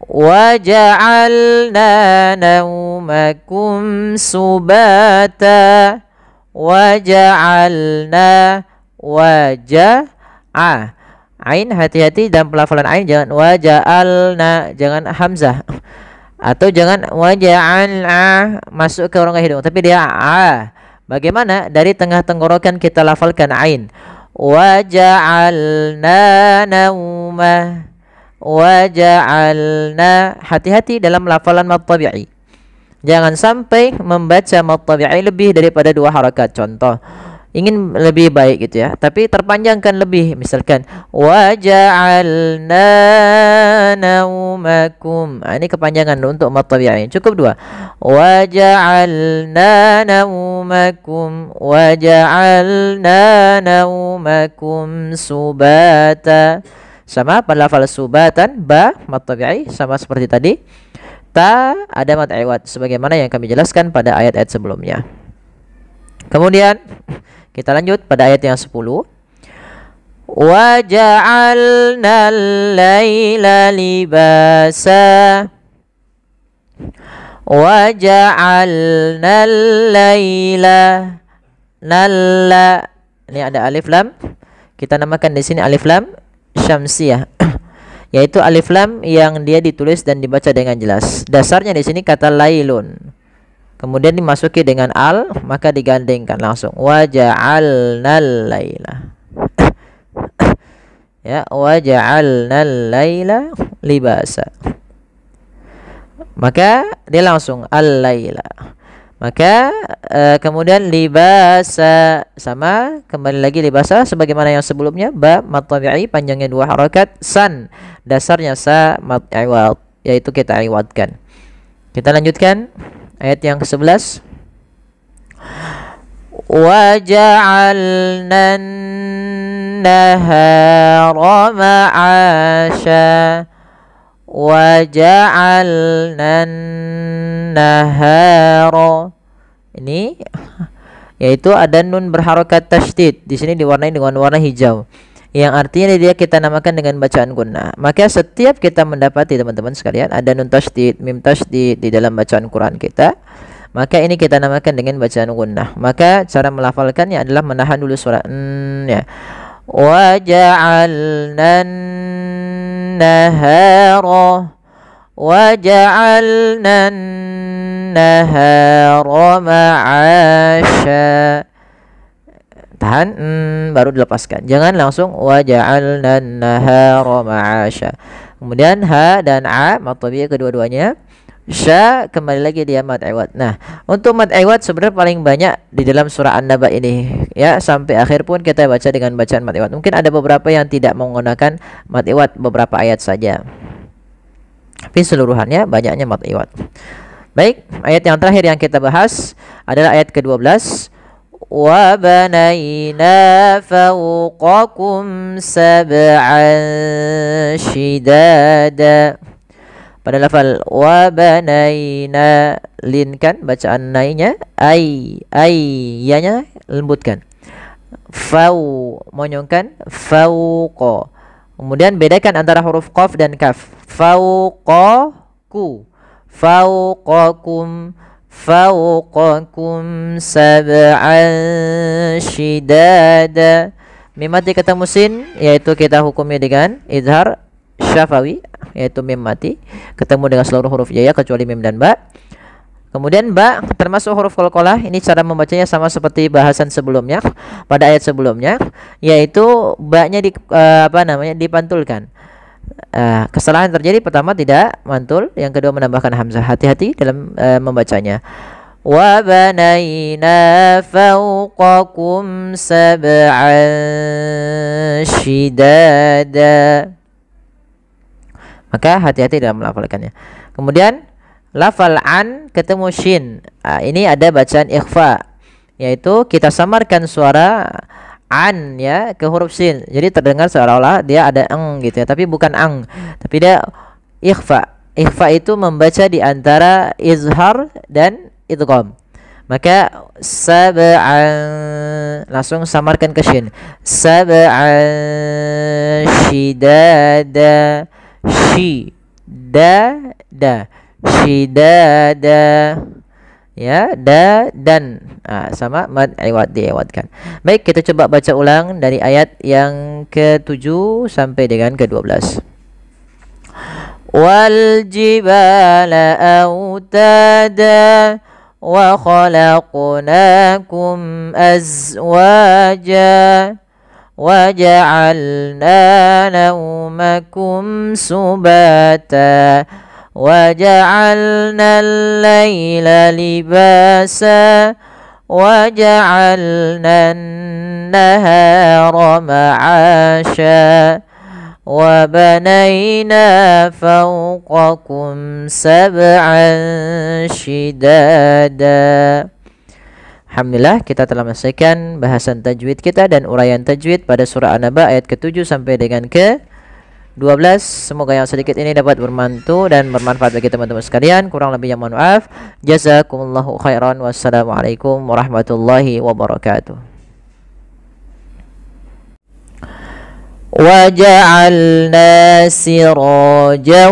وجعلنا نومكم سباتا وجعلنا Ain, hati-hati dalam pelafalan ain, jangan waja'alna, jangan hamzah, atau jangan waja'alna masuk ke rongga hidung, tapi dia Bagaimana? Dari tengah tenggorokan kita lafalkan ain. Waja'alna nauma, waja'alna. Hati-hati dalam lafalan mad tabi'i. Jangan sampai membaca mad tabi'i lebih daripada 2 harakat. Contoh, ingin lebih baik gitu ya, tapi terpanjangkan lebih, misalkan waja'alna naumakum. Ini kepanjangan untuk mad tabi'i, cukup 2. Waja'alna naumakum, waja'alna naumakum subata. Sama pada lafal subatan, ba mad tabi'i sama seperti tadi. Ta ada mad iwad sebagaimana yang kami jelaskan pada ayat-ayat sebelumnya. Kemudian kita lanjut pada ayat yang 10. Wa ja'alna al-laila libasa. Wa ja'alna al-laila nalla. Ini ada alif lam. Kita namakan di sini alif lam syamsiyah. Yaitu alif lam yang dia ditulis dan dibaca dengan jelas. Dasarnya di sini kata lailun. Kemudian dimasuki dengan al, maka digandengkan langsung. Waja'alnal laila. Ya, waja'alnal laila libasa. Maka dia langsung al-laila. Maka kemudian libasa sama, kembali lagi libasa sebagaimana yang sebelumnya, ba mad tabi'i panjangnya 2 harakat, san dasarnya sa mad iwad, yaitu kita iwadkan. Kita lanjutkan ayat yang ke-11. Wa ja'alna an-nahara ma'asha. Wa ja'alna an-nahara. Ini yaitu ada nun berharokat tasydid. Di sini diwarnai dengan warna hijau, yang artinya dia kita namakan dengan bacaan gunnah. Maka setiap kita mendapati teman-teman sekalian ada nun tasydid, mim tasydid di dalam bacaan Quran kita, maka ini kita namakan dengan bacaan gunnah. Maka cara melafalkannya adalah menahan dulu suara ya. Wa ja'alna an-nahara, wa ja'alna an-nahara ma'asha. Tahan, baru dilepaskan. Jangan langsung waja'alna an-nahara ma'asha. Kemudian ha dan a mad tabi'i kedua-duanya. Sya kembali lagi dia mad iwad. Nah, untuk mad iwad sebenarnya paling banyak di dalam surah An-Naba ini ya, sampai akhir pun kita baca dengan bacaan mad iwad. Mungkin ada beberapa yang tidak menggunakan mad iwad, beberapa ayat saja. Tapi seluruhannya banyaknya mad iwad. Baik, ayat yang terakhir yang kita bahas adalah ayat ke-12. Wa banayna fawqakum sab'an shidada. Pada lafal wa banayna, linkan bacaan nainya, yanya lembutkan. Fau monyongkan, fauqa. Kemudian bedakan antara huruf qaf dan kaf. Fauqaku, fauqakum, fawqakum sab'an shidada. Mim mati ketemu sin, yaitu kita hukumi dengan izhar syafawi, yaitu mim mati ketemu dengan seluruh huruf jaya kecuali mim dan ba. Kemudian ba termasuk huruf qalqalah. Ini cara membacanya sama seperti bahasan sebelumnya pada ayat sebelumnya, yaitu ba-nya dipantulkan. Kesalahan terjadi, pertama tidak mantul, yang kedua menambahkan hamzah. Hati-hati dalam membacanya. Wa banayna fawqakum sab'an shidada. Maka hati-hati dalam melafalkannya. Kemudian lafal an ketemu shin. Ini ada bacaan ikhfa, yaitu kita samarkan suara an ya ke huruf sin. Jadi terdengar seolah-olah dia ada eng gitu ya, tapi bukan ang, tapi dia ikhfa. Ikhfa itu membaca di antara izhar dan idgham. Maka sab'an langsung samarkan ke shin. Sab'an shidada, Shidada. Ya, dan sama mad iwad diiwadkan. Baik, kita coba baca ulang dari ayat yang ke-7 sampai dengan ke-12. Wal jibala autada wa khalaqnakum azwaja wa ja'alna nawmakum subata وجعلنا الليل لباسا وجعلنا النهار معاشا وبنينا فوقكم سبعا شدادا. Alhamdulillah, kita telah menyelesaikan bahasan tajwid kita dan uraian tajwid pada surah An-Naba ayat ke-7 sampai dengan ke-12. Semoga yang sedikit ini dapat bermantu dan bermanfaat bagi teman-teman sekalian. Kurang lebihnya mohon maaf. Jazakumullahu khairan. Wassalamualaikum warahmatullahi wabarakatuh. Waja'alna sirajan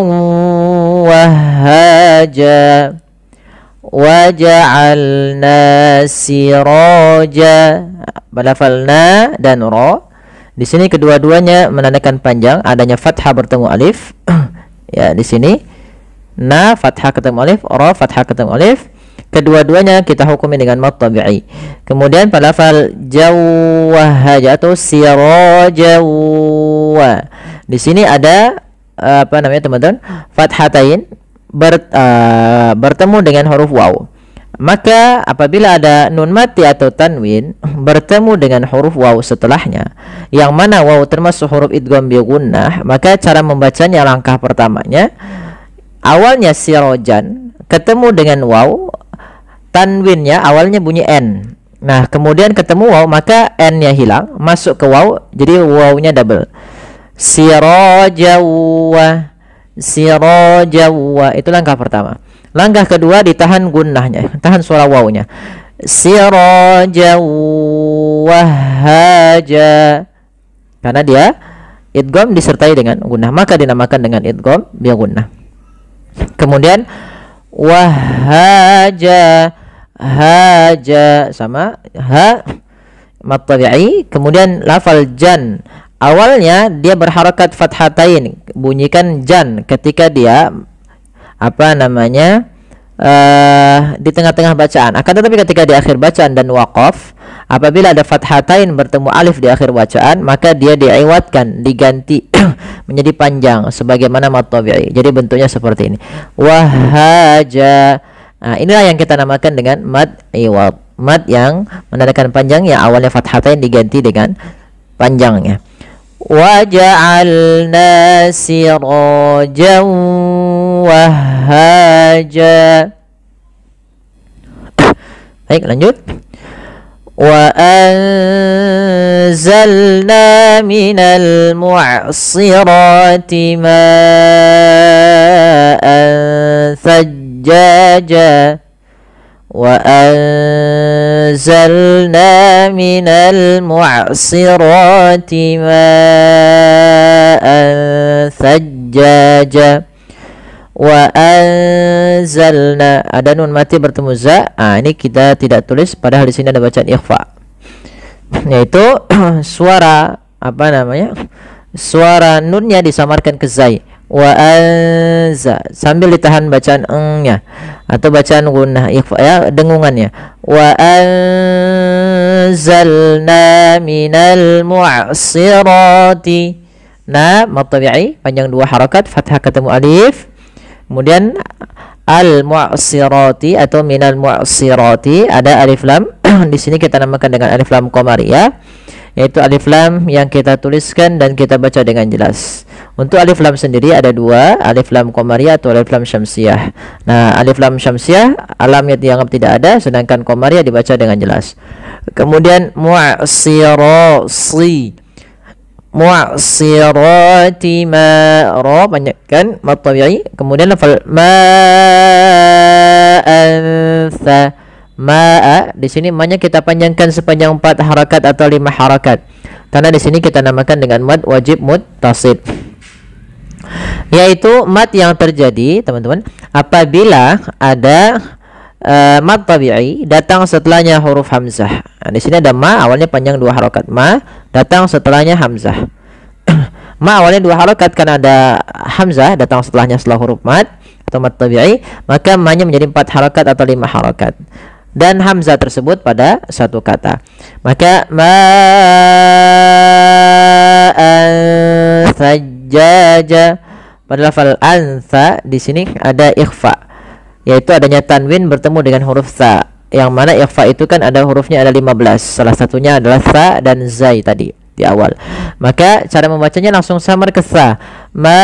wahhaja. Waja'alna siraja. Balafalna dan ra. Di sini kedua-duanya menandakan panjang, adanya fathah bertemu alif. Ya, di sini na fathah ketemu alif, ra fathah ketemu alif. Kedua-duanya kita hukumi dengan mad tabi'i. Kemudian pada lafal jawwahaja atau sirajawa. Di sini ada apa namanya teman-teman? Fathatain bertemu dengan huruf waw. Maka apabila ada nun mati atau tanwin bertemu dengan huruf waw setelahnya, yang mana waw termasuk huruf idgham bi gunnah, maka cara membacanya langkah pertamanya, awalnya sirojan ketemu dengan waw, tanwinnya awalnya bunyi n. Nah, kemudian ketemu waw, maka n-nya hilang, masuk ke waw, jadi waw-nya double. Sirajawa, sirajawa, itu langkah pertama. Langkah kedua ditahan gunnahnya, tahan suara wawnya. Sirajawahaja. Karena dia idgham disertai dengan gunnah, maka dinamakan dengan idgham bi gunnah. Kemudian wahaja, haja sama ha mad tabi'i. Kemudian lafal jan, awalnya dia berharakat fathatain, bunyikan jan ketika dia apa namanya di tengah-tengah bacaan. Akan tetapi ketika di akhir bacaan dan waqaf, apabila ada fathatain bertemu alif di akhir bacaan, maka dia diiwadkan, diganti menjadi panjang sebagaimana mad tabi'i. Jadi bentuknya seperti ini. Wahaja. Nah, inilah yang kita namakan dengan mad iwad. Mad yang menandakan panjang, yang awalnya fathatain diganti dengan panjangnya. Waja'alna sirajan wahhaja. Baik, lanjut. Wa anzalna minal mu'sirati ma'an thajjaja. Wa anzalna minal mu'sirati ma'an thajjaja. Wa anzalna, ada nun mati bertemu za. Ini kita tidak tulis, padahal di sini ada bacaan ikhfa, yaitu suara apa namanya? Suara nunnya disamarkan ke zai. Wa anza, sambil ditahan bacaan eng-nya atau bacaan gunnah ikhfa, ya, dengungannya. Wa anzalna minal mu'sirati. Nah, mad tabi'i panjang dua harakat, fathah ketemu alif. Kemudian al-mu'sirati atau minal mu'sirati ada alif lam. Di sini kita namakan dengan alif lam qamariyah, yaitu alif lam yang kita tuliskan dan kita baca dengan jelas. Untuk alif lam sendiri ada dua, alif lam qamariyah atau alif lam syamsiyah. Nah, alif lam syamsiyah alamnya dianggap tidak ada, sedangkan qamariyah dibaca dengan jelas. Kemudian mu'sirasi, mu'sirati ma, ra banyakkan mad tabi'i. Kemudian lafal ma'antha, ma'a, di sini ma-nya kita panjangkan sepanjang 4 harakat atau 5 harakat, karena di sini kita namakan dengan mad wajib muttasil. yaitu mad yang terjadi teman-teman apabila ada mad tabi'i datang setelahnya huruf hamzah. Nah, di sini ada ma awalnya panjang 2 harokat, ma datang setelahnya hamzah. Ma awalnya 2 harokat karena ada hamzah datang setelahnya setelah huruf mad atau mad tabi'i, maka ma-nya menjadi 4 harokat atau 5 harokat. Dan hamzah tersebut pada satu kata. Maka ma'an sajjaja, pada lafal ansa di sini ada ikhfa, yaitu adanya tanwin bertemu dengan huruf sa, yang mana ikhfa itu kan ada hurufnya ada 15, salah satunya adalah sa dan zai tadi di awal. Maka cara membacanya langsung samar ke sa, ma'an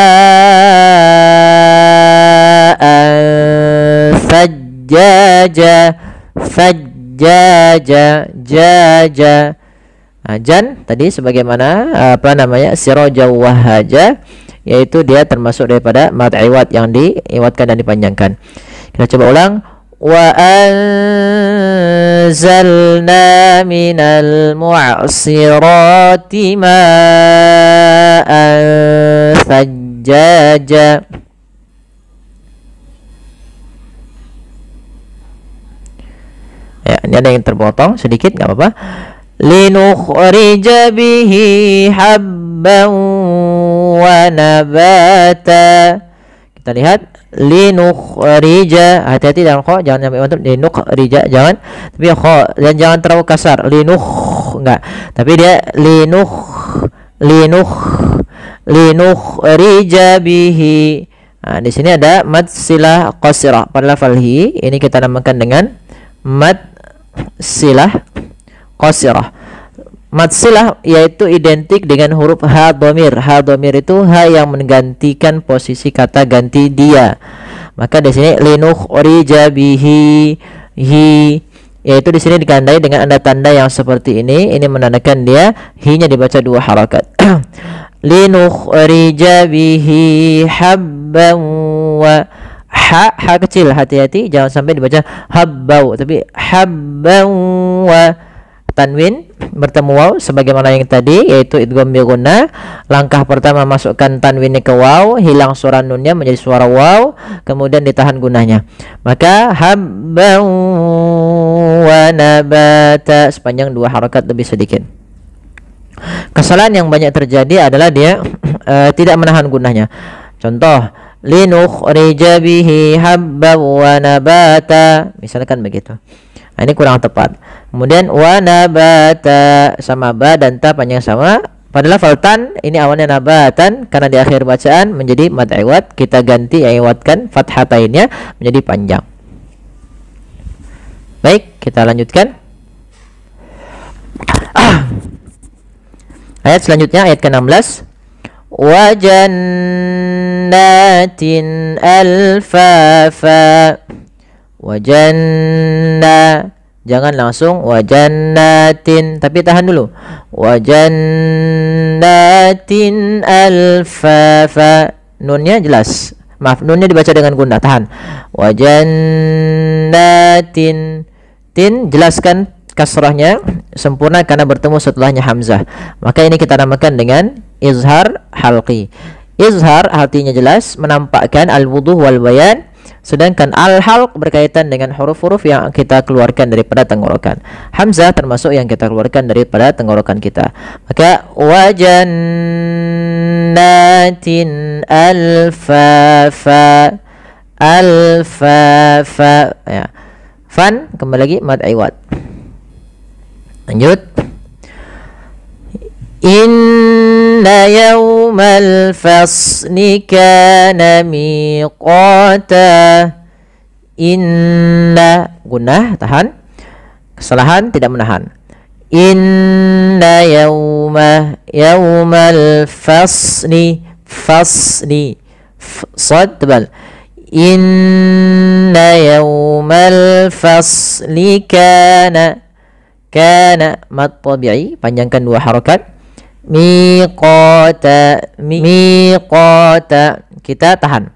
sajjaja, sajjaja, jaja. Jan tadi sebagaimana siraja wahaja, yaitu dia termasuk daripada mad iwad yang diiwadkan dan dipanjangkan. Kita coba ulang. Wa anzalna minal mu'sirati ma'an sajjaja. Ya, ini ada yang terpotong sedikit, nggak apa-apa. Linukhrija bihi habban wa nabata. Kita lihat linukhrija, hati-hati dalam kha, jangan sampai mantap linukhrija, jangan, tapi kha dan jangan terlalu kasar, enggak, tapi dia linukhrija bihi. Nah, di sini ada mad silah qasirah pada lafal hi, ini kita namakan dengan mad silah qasirah. Mad silah yaitu identik dengan huruf ha dhamir. Ha dhamir itu ha yang menggantikan posisi kata ganti dia. Maka di sini linukhrija bihi, hi, yaitu di sini digandai dengan tanda yang seperti ini. Ini menandakan dia hi-nya dibaca 2 harakat. Linukhrija bihi habban wa, ha kecil, hati-hati jangan sampai dibaca habbau, tapi habban wa, tanwin bertemu waw sebagaimana yang tadi, yaitu idgham bi gunnah. Langkah pertama masukkan tanwinnya ke waw, hilang suara nunnya menjadi suara waw, kemudian ditahan gunnahnya. Maka habban wa nabata sepanjang 2 harakat lebih sedikit. Kesalahan yang banyak terjadi adalah dia tidak menahan gunnahnya. Contoh, linukhrija bihi habban wa nabata, misalkan begitu. Nah, ini kurang tepat. Kemudian wa nabata sama ba dan ta panjang sama. Pada lafal tan ini awalnya nabatan, karena di akhir bacaan menjadi mad iwad, kita ganti iwadkan fathatainnya menjadi panjang. Baik, kita lanjutkan. Ayat selanjutnya, ayat ke-16. Wa jannatin alfafa. Wa janna, jangan langsung wa jannatin, tapi tahan dulu. Wa jannatin alfafa, nunnya jelas, maaf, nunnya dibaca dengan gunnah, tahan. Wa jannatin, tin jelaskan kasrahnya sempurna karena bertemu setelahnya hamzah. Maka ini kita namakan dengan izhar halqi. Izhar artinya jelas, menampakkan, al-wuduh wal bayan. Sedangkan al-halq berkaitan dengan huruf-huruf yang kita keluarkan daripada tenggorokan. Hamzah termasuk yang kita keluarkan daripada tenggorokan kita. Maka wajannatin alfafa, alfafa, ya. Fan kembali lagi mad iwad. Lanjut. Inna yawmal fasli kana miqata. Inna, gunnah, tahan. Kesalahan tidak menahan. Inna yawmal fasli, fasli, sad tebal. Inna yawmal fasli kana, kana mad tabi'i, panjangkan 2 harakat. Miqata, miqata, kita tahan.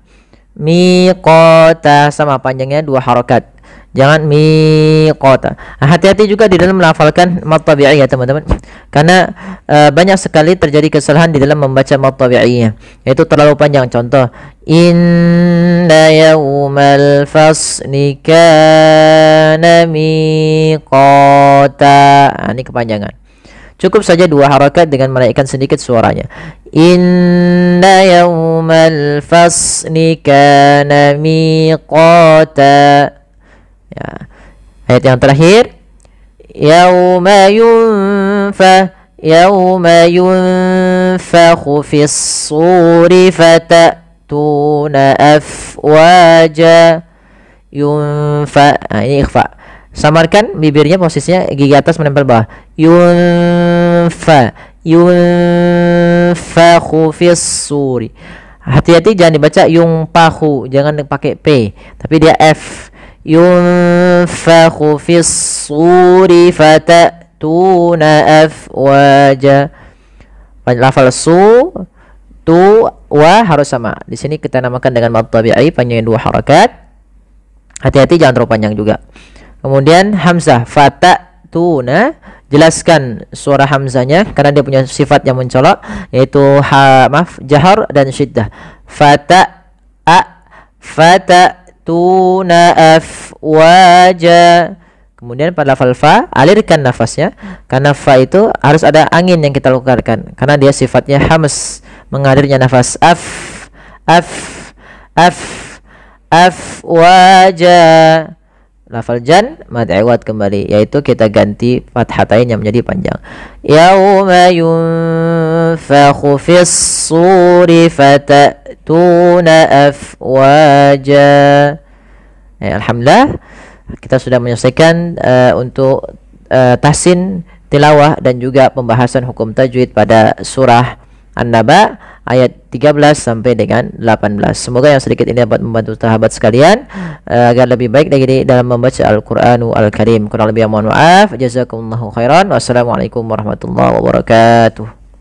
Miqata sama panjangnya 2 harakat. jangan miqata. Hati-hati juga di dalam melafalkan mad tabi'i ya teman-teman, karena banyak sekali terjadi kesalahan di dalam membaca mad tabi'iynya, yaitu terlalu panjang. Contoh, inna yawmal fasli kana miqata. Ini kepanjangan. Cukup saja 2 harakat dengan menaikkan sedikit suaranya. Inna yawmal fasli kana miqata. Ya. Ayat yang terakhir, yawma yunfakhu fis suri fatatuna afwaja. Ini ikhfa. Samarkan bibirnya, posisinya gigi atas menempel bawah. Yunfakhu fis suri. Hati-hati jangan dibaca yungpahu, jangan pakai p, tapi dia f. Yunfakhu fis suri fatatuna afwaja. Lafal su, tu, wa harus sama. Di sini kita namakan dengan mad tabi'i, panjangnya 2 harakat. Hati-hati jangan terlalu panjang juga. Kemudian hamzah fatatuna, jelaskan suara hamzahnya karena dia punya sifat yang mencolok, yaitu jahar dan syiddah. Fatatuna afwaja. Kemudian pada lafal fa, alirkan nafasnya, karena fa itu harus ada angin yang kita keluarkan karena dia sifatnya hams, mengalirnya nafas. Afwaja. Lafal jan mad iwad kembali, yaitu kita ganti fathatain yang menjadi panjang. Yauma yunfakhu fis suri fatatuna afwaja. Alhamdulillah kita sudah menyelesaikan untuk tahsin, tilawah dan juga pembahasan hukum tajwid pada surah An-Naba ayat 13 sampai dengan 18. Semoga yang sedikit ini dapat membantu sahabat sekalian agar lebih baik lagi dalam membaca Al-Qur'anul Karim. Kurang lebih mohon maaf. Jazakumullahu khairan. Wassalamualaikum warahmatullahi wabarakatuh.